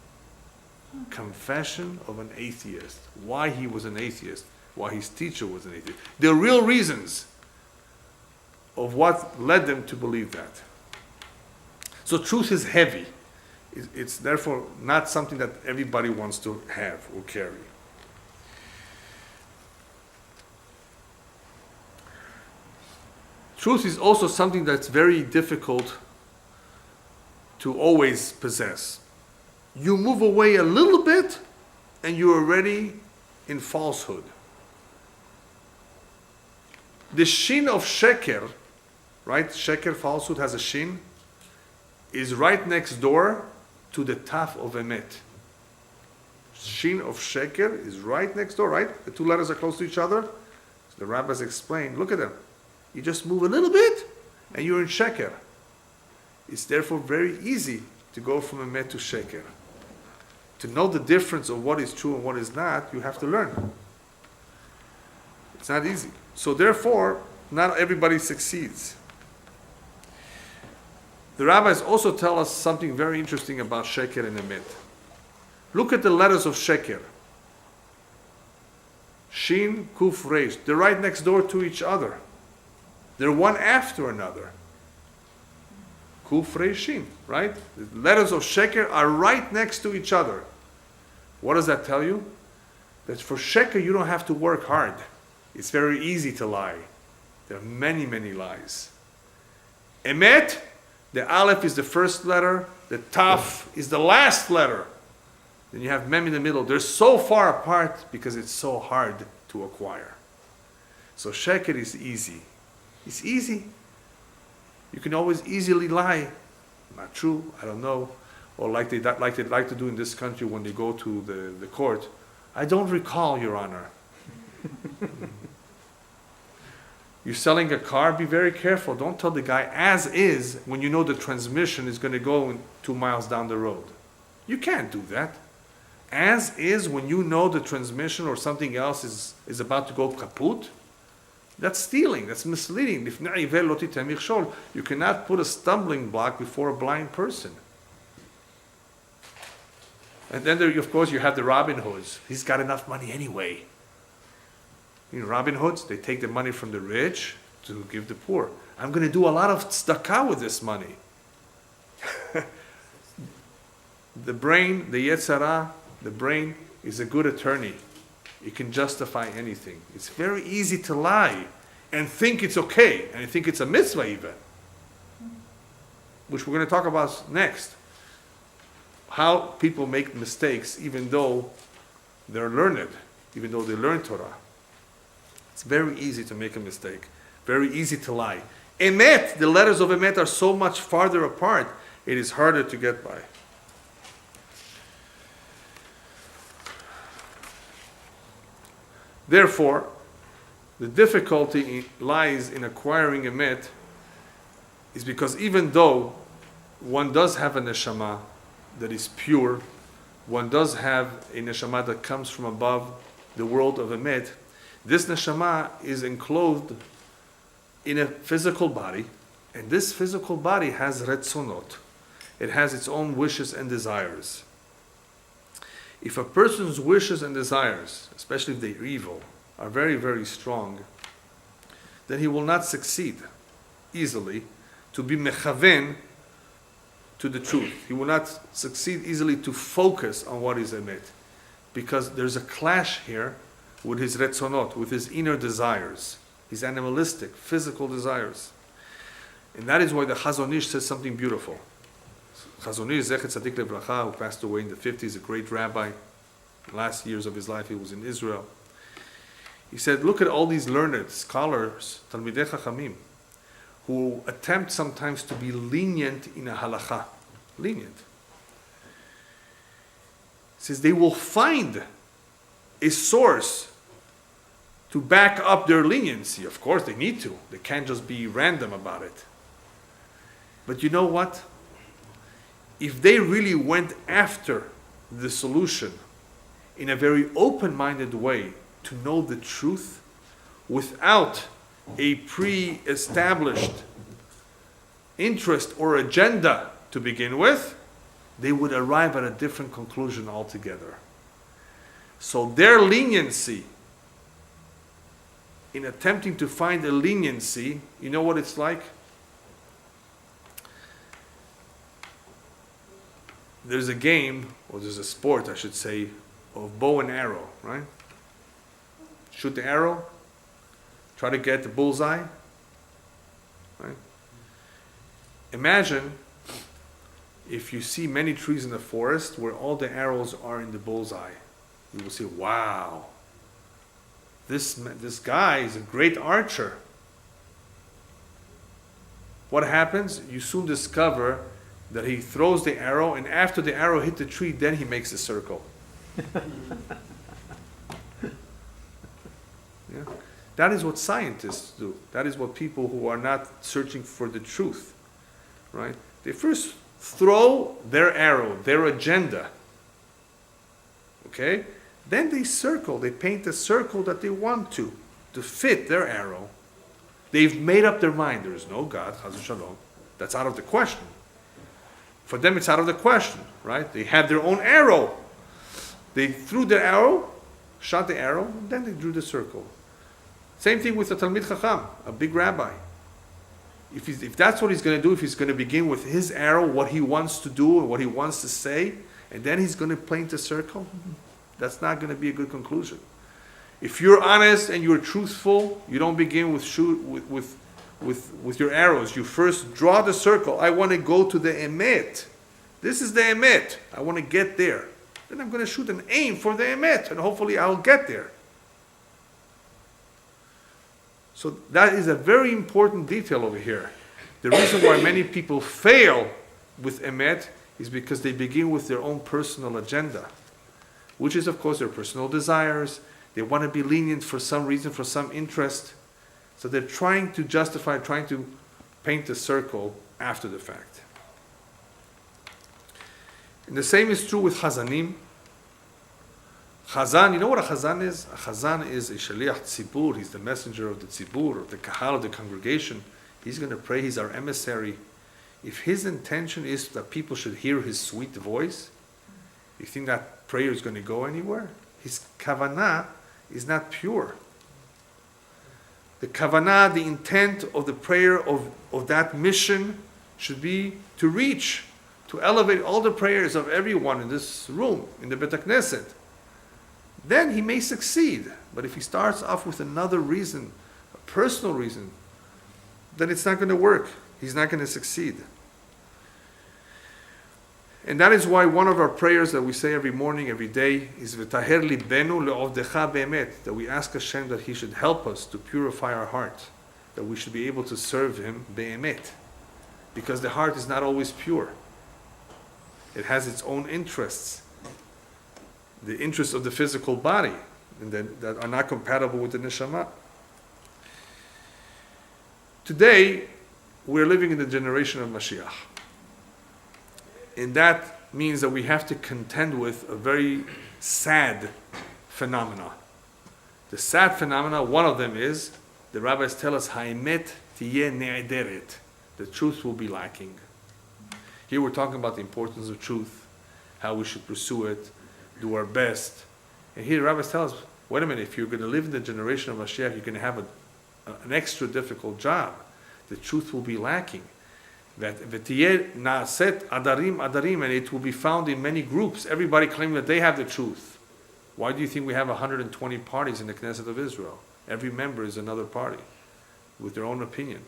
Confession of an Atheist. Why he was an atheist. Why his teacher was an atheist. The real reasons of what led them to believe that. So truth is heavy. It's therefore not something that everybody wants to have or carry. Truth is also something that's very difficult to always possess. You move away a little bit and you're already in falsehood. The shin of sheker, right? Sheker, falsehood, has a shin, is right next door to the taf of emet. Shin of sheker is right next door, right? The two letters are close to each other. So the rabbis explain, look at them. You just move a little bit and you're in sheker. It's therefore very easy to go from emet to sheker. To know the difference of what is true and what is not, you have to learn. It's not easy. So therefore, not everybody succeeds. The rabbis also tell us something very interesting about sheker and emet. Look at the letters of sheker. Shin, kuf, reish. They're right next door to each other. They're one after another. Kuf, reish, shin, right? The letters of sheker are right next to each other. What does that tell you? That for sheker you don't have to work hard. It's very easy to lie. There are many, many lies. Emet, the aleph is the first letter, the taf is the last letter. Then you have mem in the middle. They're so far apart because it's so hard to acquire. So sheker is easy. It's easy. You can always easily lie. Not true, I don't know. Or like they like to do in this country when they go to the court. I don't recall, Your Honor. You're selling a car, be very careful. Don't tell the guy as is when you know the transmission is going to go 2 miles down the road. You can't do that. As is when you know the transmission or something else is about to go kaput. That's stealing, that's misleading. You cannot put a stumbling block before a blind person. And then there, of course, you have the Robin Hoods. He's got enough money anyway. You know, Robin Hoods, they take the money from the rich to give the poor. I'm going to do a lot of tzedakah with this money. The brain, the Yetzirah, the brain is a good attorney. It can justify anything. It's very easy to lie and think it's okay, and think it's a mitzvah even, which we're going to talk about next. How people make mistakes even though they're learned, even though they learn Torah. It's very easy to make a mistake, very easy to lie. Emet, the letters of emet are so much farther apart, it is harder to get by. Therefore, the difficulty lies in acquiring emet is because even though one does have a neshama that is pure, one does have a neshama that comes from above the world of emet, this neshama is enclosed in a physical body, and this physical body has retzonot. It has its own wishes and desires. If a person's wishes and desires, especially if they're evil, are very, very strong, then he will not succeed easily to be mechaven to the truth. He will not succeed easily to focus on what is emet, because there's a clash here with his retzonot, with his inner desires, his animalistic, physical desires. And that is why the Chazon Ish says something beautiful. Chazon Ish, Zechet Tzadik Levracha, who passed away in the 50s, a great rabbi. Last years of his life he was in Israel. He said, look at all these learned scholars, Talmidei Chachamim, who attempt sometimes to be lenient in a halacha. Lenient. He says they will find a source to back up their leniency. Of course they need to. They can't just be random about it. But you know what? If they really went after the solution in a very open-minded way to know the truth without a pre-established interest or agenda to begin with, they would arrive at a different conclusion altogether. So their leniency, in attempting to find a leniency, you know what it's like? There's a game, or there's a sport, I should say, of bow and arrow, right? Shoot the arrow, try to get the bullseye, right? Imagine if you see many trees in the forest where all the arrows are in the bullseye. You will say, wow, this guy is a great archer. What happens? You soon discover that he throws the arrow, and after the arrow hit the tree, then he makes a circle. Yeah? That is what scientists do. That is what people who are not searching for the truth, right? They first throw their arrow, their agenda, okay? Then they circle, they paint a circle that they want to fit their arrow. They've made up their mind. There is no God, Chas v'Shalom. That's out of the question. For them, it's out of the question, right? They have their own arrow. They threw their arrow, shot the arrow, and then they drew the circle. Same thing with a Talmid Chacham, a big rabbi. If that's what he's going to do, if he's going to begin with his arrow, what he wants to do and what he wants to say, and then he's going to paint a circle, that's not going to be a good conclusion. If you're honest and you're truthful, you don't begin with your arrows. You first draw the circle. I want to go to the emet. This is the emet. I want to get there. Then I'm going to shoot and aim for the emet, and hopefully I'll get there. So that is a very important detail over here. The reason why many people fail with emet is because they begin with their own personal agenda, which is, of course, their personal desires. They want to be lenient for some reason, for some interest. So they're trying to justify, trying to paint a circle after the fact. And the same is true with Chazanim. Chazan, you know what a Chazan is? A Chazan is a Shaliach Tzibur. He's the messenger of the Tzibur, of the Kahal, of the congregation. He's going to pray. He's our emissary. If his intention is that people should hear his sweet voice, you think that prayer is going to go anywhere? His kavanah is not pure. The kavanah, the intent of the prayer of that mission should be to reach, to elevate all the prayers of everyone in this room, in the Bet HaKnesset. Then he may succeed. But if he starts off with another reason, a personal reason, then it's not going to work. He's not going to succeed. And that is why one of our prayers that we say every morning, every day, is V'taher libenu le'ovdecha be'emet, that we ask Hashem that He should help us to purify our heart, that we should be able to serve Him be'emet, because the heart is not always pure. It has its own interests, the interests of the physical body, and that are not compatible with the neshama. Today, we're living in the generation of Mashiach. And that means that we have to contend with a very sad phenomena. The sad phenomena, one of them is, the rabbis tell us, Ha'emet tiyeh ne'ederet. The truth will be lacking. Here we're talking about the importance of truth, how we should pursue it, do our best. And here the rabbis tell us, wait a minute, if you're going to live in the generation of Mashiach, you're going to have an extra difficult job. The truth will be lacking. That v'tiyeh na'aset adarim, and it will be found in many groups. Everybody claiming that they have the truth. Why do you think we have 120 parties in the Knesset of Israel? Every member is another party with their own opinion.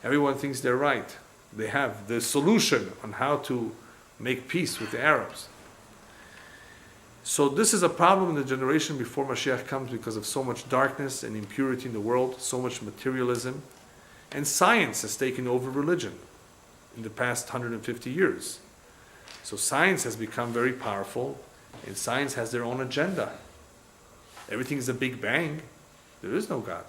Everyone thinks they're right. They have the solution on how to make peace with the Arabs. So this is a problem in the generation before Mashiach comes because of so much darkness and impurity in the world, so much materialism. And science has taken over religion in the past 150 years. So science has become very powerful, and science has their own agenda. Everything is a big bang. There is no God.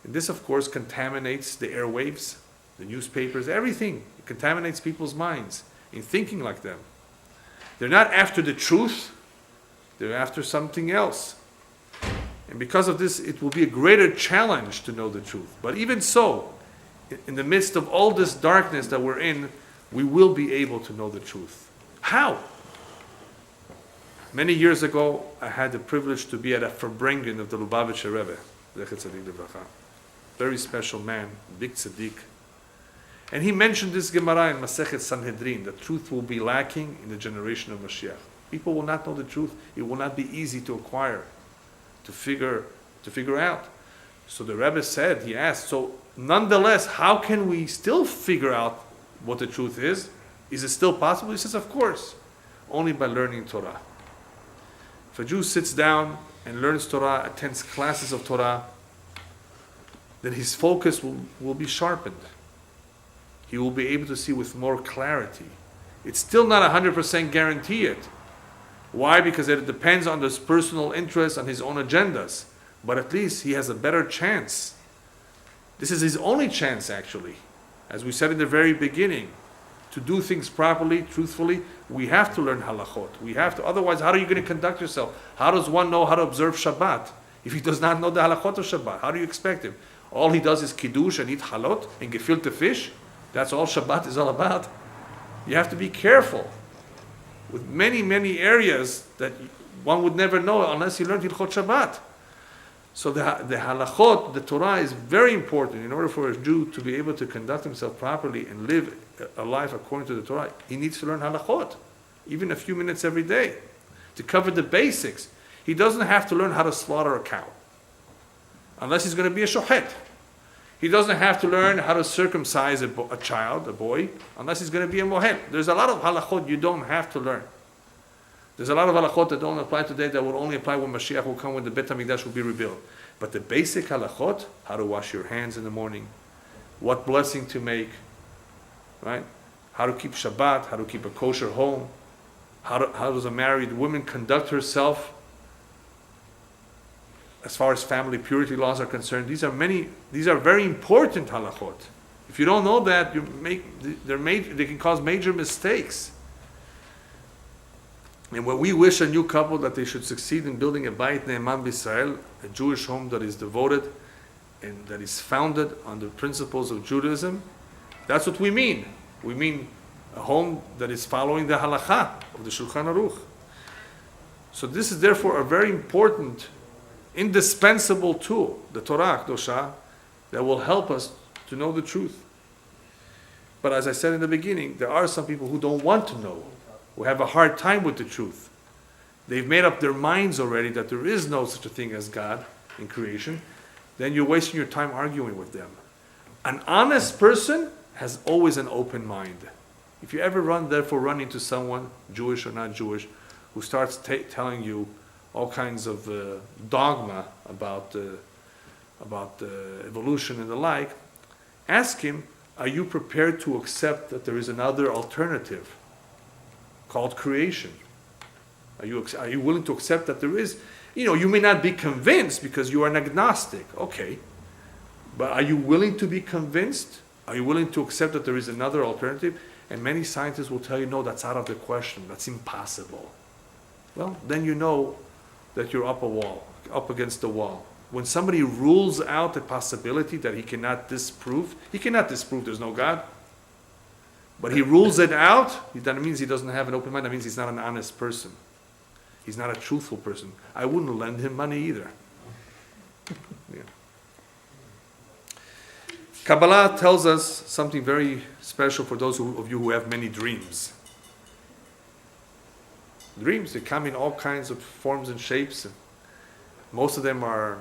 And this, of course, contaminates the airwaves, the newspapers, everything. It contaminates people's minds in thinking like them. They're not after the truth. They're after something else. And because of this, it will be a greater challenge to know the truth. But even so, in the midst of all this darkness that we're in, we will be able to know the truth. How? Many years ago, I had the privilege to be at a Farbrengen of the Lubavitcher Rebbe, very special man, big tzaddik. And he mentioned this Gemara in Masechet Sanhedrin, that truth will be lacking in the generation of Mashiach. People will not know the truth. It will not be easy to acquire, to figure out. So the Rebbe said, he asked, so nonetheless, how can we still figure out what the truth is? Is it still possible? He says, of course, only by learning Torah. If a Jew sits down and learns Torah, attends classes of Torah, then his focus will be sharpened. He will be able to see with more clarity. It's still not 100% guarantee it. Why? Because it depends on his personal interests and his own agendas. But at least he has a better chance. This is his only chance, actually. As we said in the very beginning, to do things properly, truthfully, we have to learn halachot. We have to. Otherwise, how are you going to conduct yourself? How does one know how to observe Shabbat if he does not know the halachot of Shabbat? How do you expect him? All he does is kiddush and eat halot and gefilte fish. That's all Shabbat is all about. You have to be careful with many, many areas that one would never know unless he learned Hilchot Shabbat. So the halachot, the Torah, is very important in order for a Jew to be able to conduct himself properly and live a life according to the Torah. He needs to learn halachot, even a few minutes every day, to cover the basics. He doesn't have to learn how to slaughter a cow, unless he's going to be a shochet. He doesn't have to learn how to circumcise a child, a boy, unless he's going to be a mohed. There's a lot of halachot you don't have to learn. There's a lot of halachot that don't apply today that will only apply when Mashiach will come, when the Bet HaMikdash will be rebuilt. But the basic halachot, how to wash your hands in the morning, what blessing to make, right? How to keep Shabbat, how to keep a kosher home, how does a married woman conduct herself as far as family purity laws are concerned. These are very important halachot. If you don't know that, they can cause major mistakes. And when we wish a new couple that they should succeed in building a Bayit Ne'eman B'Yisrael, a Jewish home that is devoted and that is founded on the principles of Judaism, that's what we mean. We mean a home that is following the halakha of the Shulchan Aruch. So this is therefore a very important, indispensable tool, the Torah Kedosha, that will help us to know the truth. But as I said in the beginning, there are some people who don't want to know, who have a hard time with the truth. They've made up their minds already that there is no such a thing as God in creation. Then you're wasting your time arguing with them. An honest person has always an open mind. If you ever run into someone, Jewish or not Jewish, who starts telling you all kinds of dogma about evolution and the like, ask him, are you prepared to accept that there is another alternative called creation? Are you willing to accept that there is, you may not be convinced because you are an agnostic, okay, but are you willing to be convinced? Are you willing to accept that there is another alternative? And many scientists will tell you, no, that's out of the question, that's impossible. Well, then you know that you're up against the wall. When somebody rules out a possibility that he cannot disprove there's no God, but he rules it out, that means he doesn't have an open mind. That means he's not an honest person. He's not a truthful person. I wouldn't lend him money either. Yeah. Kabbalah tells us something very special for those of you who have many dreams. Dreams, they come in all kinds of forms and shapes. Most of them are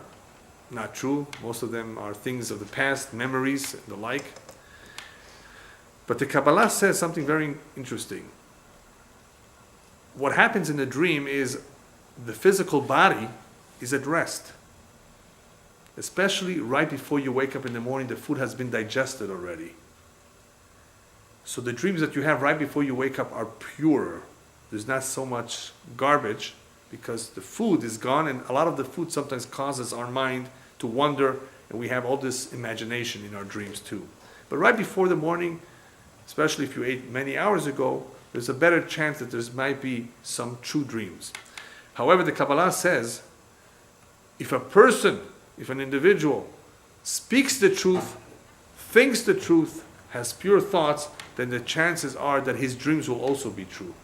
not true. Most of them are things of the past, memories, and the like. But the Kabbalah says something very interesting. What happens in the dream is the physical body is at rest. Especially right before you wake up in the morning, the food has been digested already. So the dreams that you have right before you wake up are purer. There's not so much garbage because the food is gone, and a lot of the food sometimes causes our mind to wander, and we have all this imagination in our dreams too. But right before the morning, especially if you ate many hours ago, there's a better chance that there might be some true dreams. However, the Kabbalah says, if an individual speaks the truth, thinks the truth, has pure thoughts, then the chances are that his dreams will also be true.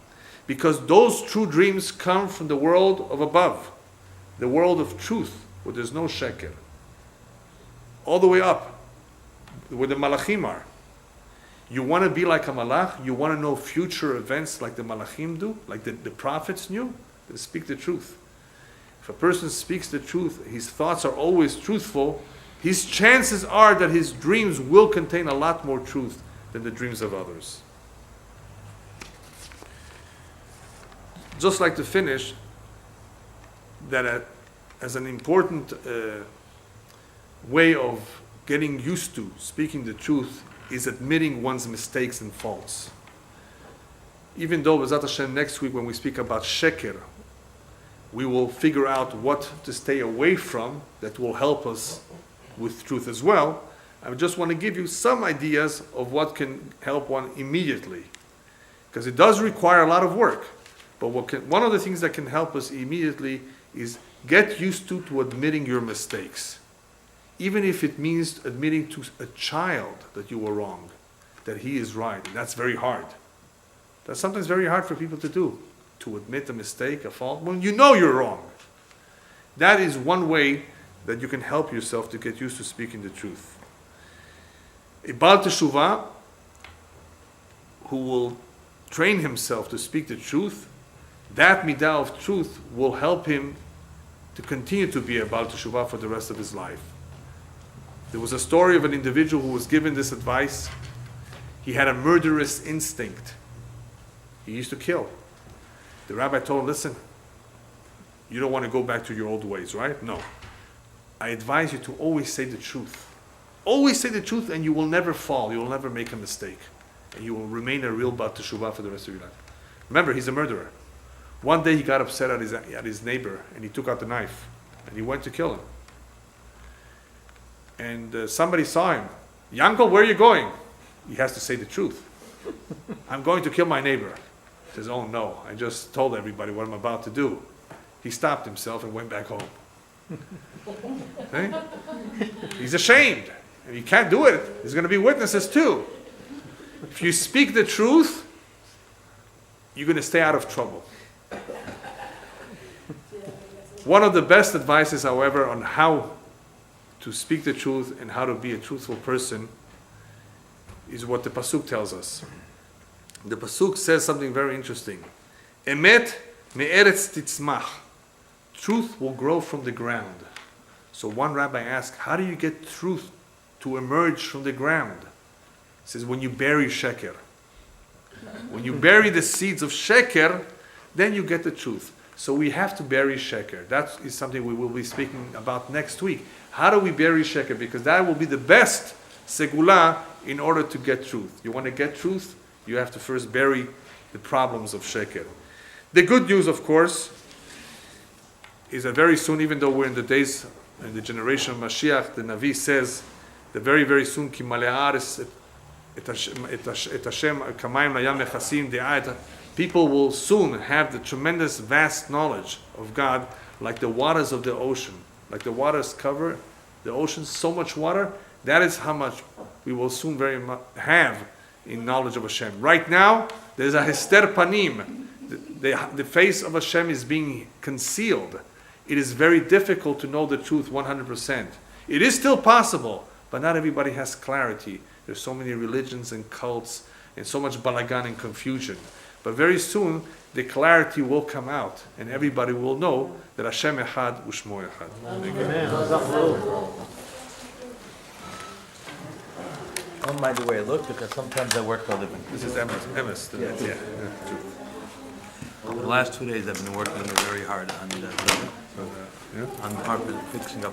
Because those true dreams come from the world of above, the world of truth, where there's no sheker. All the way up, where the malachim are. You want to be like a malach? You want to know future events like the malachim do? Like the prophets knew? Then speak the truth. If a person speaks the truth, his thoughts are always truthful, his chances are that his dreams will contain a lot more truth than the dreams of others. Just like to finish, that as an important way of getting used to speaking the truth is admitting one's mistakes and faults. Even though, B'ezrat Hashem, next week when we speak about sheker, we will figure out what to stay away from that will help us with truth as well. I just want to give you some ideas of what can help one immediately, because it does require a lot of work. But one of the things that can help us immediately is get used to admitting your mistakes. Even if it means admitting to a child that you were wrong, that he is right. And that's very hard. That's sometimes very hard for people to do, to admit a mistake, a fault, when you know you're wrong. That is one way that you can help yourself to get used to speaking the truth. A Baal Teshuvah who will train himself to speak the truth, that midah of truth will help him to continue to be a Baal Teshuvah for the rest of his life. There was a story of an individual who was given this advice. He had a murderous instinct. He used to kill. The rabbi told him, listen, you don't want to go back to your old ways, right? No. I advise you to always say the truth. Always say the truth and you will never fall. You will never make a mistake. And you will remain a real Baal Teshuvah for the rest of your life. Remember, he's a murderer. One day he got upset at his neighbor and he took out the knife and he went to kill him. And somebody saw him. Yankel, where are you going? He has to say the truth. I'm going to kill my neighbor. He says, oh no, I just told everybody what I'm about to do. He stopped himself and went back home. Okay? He's ashamed. And he can't do it. There's going to be witnesses too. If you speak the truth, you're going to stay out of trouble. One of the best advices, however, on how to speak the truth and how to be a truthful person is what the Pasuk tells us. The Pasuk says something very interesting. Emet me'eretz titzmach. Truth will grow from the ground. So one rabbi asked, how do you get truth to emerge from the ground? He says, when you bury sheker. When you bury the seeds of sheker, then you get the truth. So we have to bury sheker. That is something we will be speaking about next week. How do we bury sheker? Because that will be the best segula in order to get truth. You want to get truth, you have to first bury the problems of sheker. The good news, of course, is that very soon, even though we're in the days, in the generation of Mashiach, the Navi says that very, very soon, Ki malei haaretz et Hashem kamayim layam mechasim de'at. People will soon have the tremendous, vast knowledge of God like the waters of the ocean. Like the waters cover the ocean, so much water, that is how much we will soon very much have in knowledge of Hashem. Right now, there's a hester panim. The face of Hashem is being concealed. It is very difficult to know the truth 100%. It is still possible, but not everybody has clarity. There's so many religions and cults and so much balagan and confusion. But very soon, the clarity will come out, and everybody will know that Hashem Echad U'Shmo Echad. Amen. I don't mind the way I look, because sometimes I work for a living. This is Emes. Yeah. The last 2 days I've been working very hard on carpet, fixing up